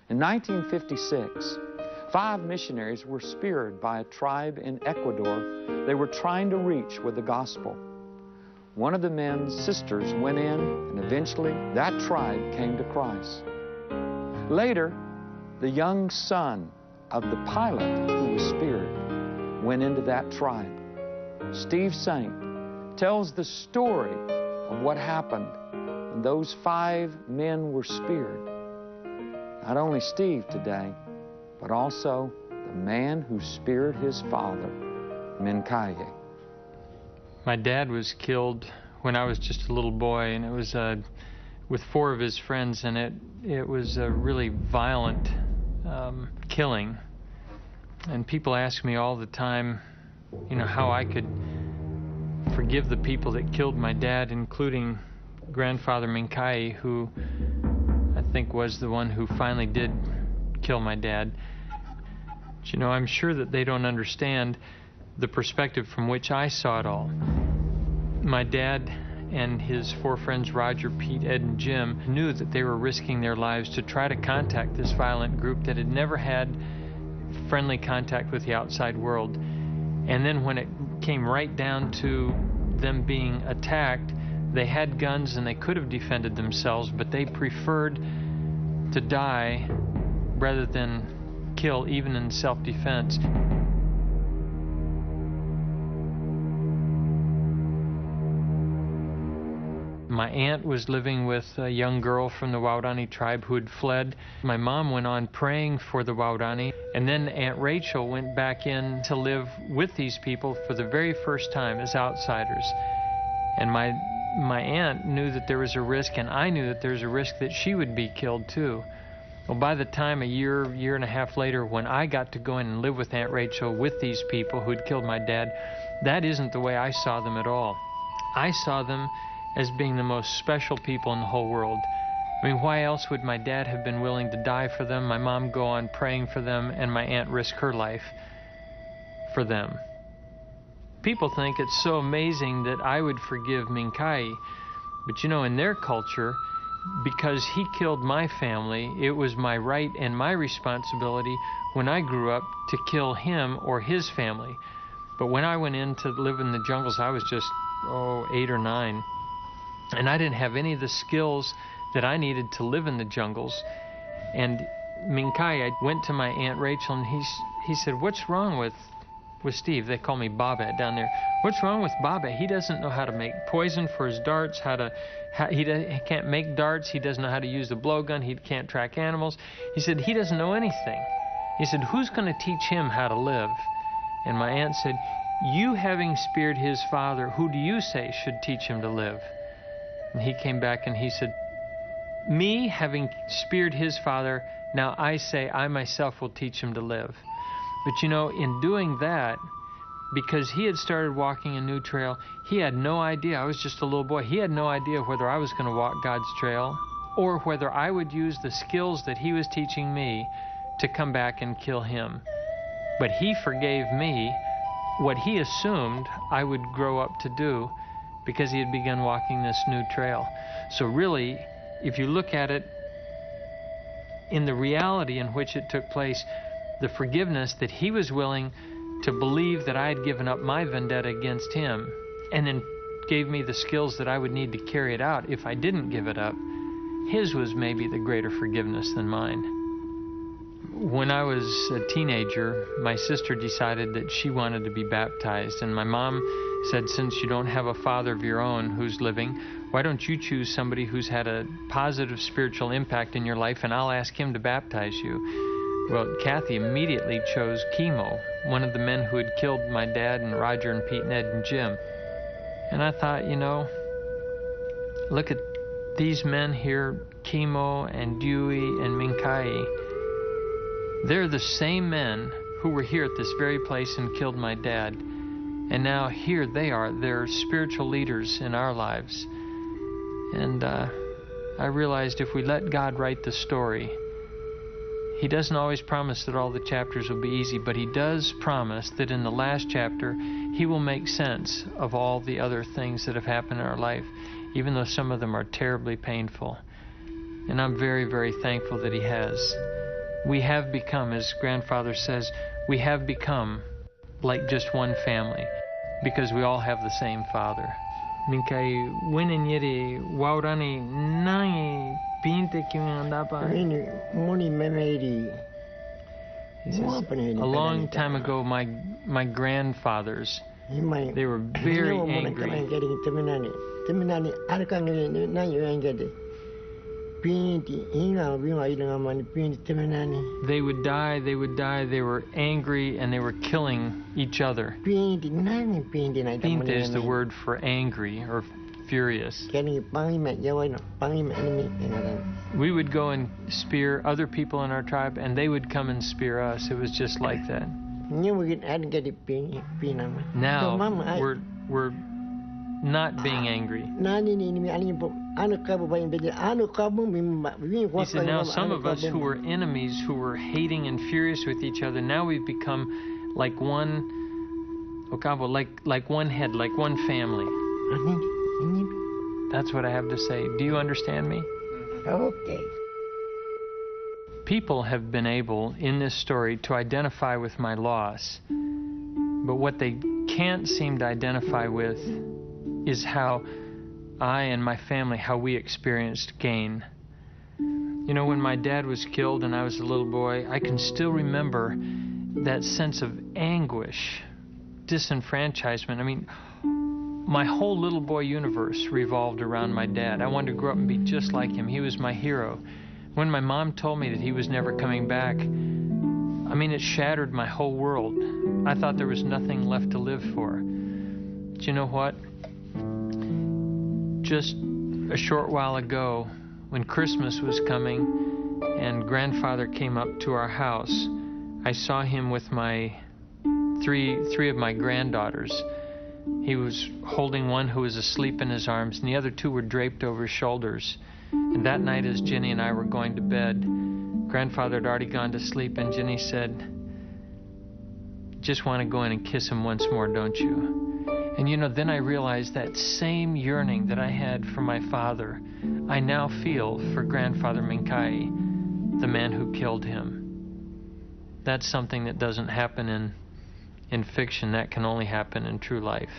In 1956, 5 missionaries were speared by a tribe in Ecuador they were trying to reach with the gospel. One of the men's sisters went in, and eventually that tribe came to Christ. Later, the young son of the pilot who was speared went into that tribe. Steve Saint tells the story of what happened when those 5 men were speared. Not only Steve today, but also the man who speared his father, Mincaye. My dad was killed when I was just a little boy, and it was with 4 of his friends, and it was a really violent killing. And people ask me all the time, you know, how I could forgive the people that killed my dad, including grandfather Mincaye, who I think was the one who finally did kill my dad. But, you know, I'm sure that they don't understand the perspective from which I saw it all. My dad and his 4 friends, Roger, Pete, Ed, and Jim, knew that they were risking their lives to try to contact this violent group that had never had friendly contact with the outside world. And then when it came right down to them being attacked, they had guns and they could have defended themselves, but they preferred to die rather than kill, even in self-defense. My aunt was living with a young girl from the Waodani tribe who had fled. My mom went on praying for the Waodani, and then Aunt Rachel went back in to live with these people for the very first time as outsiders. And my aunt knew that there was a risk, and I knew that there was a risk that she would be killed too. Well, by the time a year and a half later, when I got to go in and live with Aunt Rachel with these people who had killed my dad, that isn't the way I saw them at all. I saw them as being the most special people in the whole world. I mean, why else would my dad have been willing to die for them, my mom go on praying for them, and my aunt risk her life for them? People think it's so amazing that I would forgive Mincaye, but you know, in their culture, because he killed my family, it was my right and my responsibility when I grew up to kill him or his family. But when I went in to live in the jungles, I was just, 8 or 9. And I didn't have any of the skills that I needed to live in the jungles. And Mincaye, I went to my Aunt Rachel, and he said, "What's wrong with Steve?" They call me Babette down there. "What's wrong with Babette? He doesn't know how to make poison for his darts, he can't make darts, he doesn't know how to use the blowgun, he can't track animals." He said, "He doesn't know anything." He said, "Who's going to teach him how to live?" And my aunt said, "You having speared his father, who do you say should teach him to live?" And he came back and he said, "Me having speared his father, now I say I myself will teach him to live." But you know, in doing that, because he had started walking a new trail, he had no idea. I was just a little boy. He had no idea whether I was going to walk God's trail or whether I would use the skills that he was teaching me to come back and kill him. But he forgave me what he assumed I would grow up to do, because he had begun walking this new trail. So really, if you look at it in the reality in which it took place, the forgiveness that he was willing to believe that I had given up my vendetta against him, and then gave me the skills that I would need to carry it out if I didn't give it up, his was maybe the greater forgiveness than mine. When I was a teenager, my sister decided that she wanted to be baptized, and my mom said, "Since you don't have a father of your own who's living, why don't you choose somebody who's had a positive spiritual impact in your life, and I'll ask him to baptize you." Well, Kathy immediately chose Chemo, one of the men who had killed my dad, and Roger and Pete and Ed and Jim. And I thought, you know, look at these men here, Chemo and Dewey and Mincaye. They're the same men who were here at this very place and killed my dad. And now here they are. They're spiritual leaders in our lives. And I realized if we let God write the story, He doesn't always promise that all the chapters will be easy, but He does promise that in the last chapter, He will make sense of all the other things that have happened in our life, even though some of them are terribly painful. And I'm very, very thankful that He has. we have become, as grandfather says, we have become like just one family because we all have the same father. Minkai wineniri waurani nangi pinte kimandapa. He says, a long time ago, my grandfathers, they were very angry. They would die, they were angry, and they were killing each other. Pinte is the word for angry or furious. We would go and spear other people in our tribe, and they would come and spear us. It was just like that. Now, we're not being angry. He said, now some of us who were enemies, who were hating and furious with each other, now we've become like one, like one head, like one family. That's what I have to say. Do you understand me? Okay. People have been able, in this story, to identify with my loss. But what they can't seem to identify with is how I and my family, how we experienced gain. You know, when my dad was killed and I was a little boy, I can still remember that sense of anguish, disenfranchisement. I mean, my whole little boy universe revolved around my dad. I wanted to grow up and be just like him. He was my hero. When my mom told me that he was never coming back, I mean, it shattered my whole world. I thought there was nothing left to live for. But you know what? Just a short while ago, when Christmas was coming and grandfather came up to our house, I saw him with my three of my granddaughters. He was holding one who was asleep in his arms, and the other two were draped over his shoulders. And that night, as Jenny and I were going to bed, grandfather had already gone to sleep, and Jenny said, just want to go in and kiss him once more, don't you? And you know, then I realized that same yearning that I had for my father, I now feel for grandfather Minkai, the man who killed him. That's something that doesn't happen in fiction. That can only happen in true life.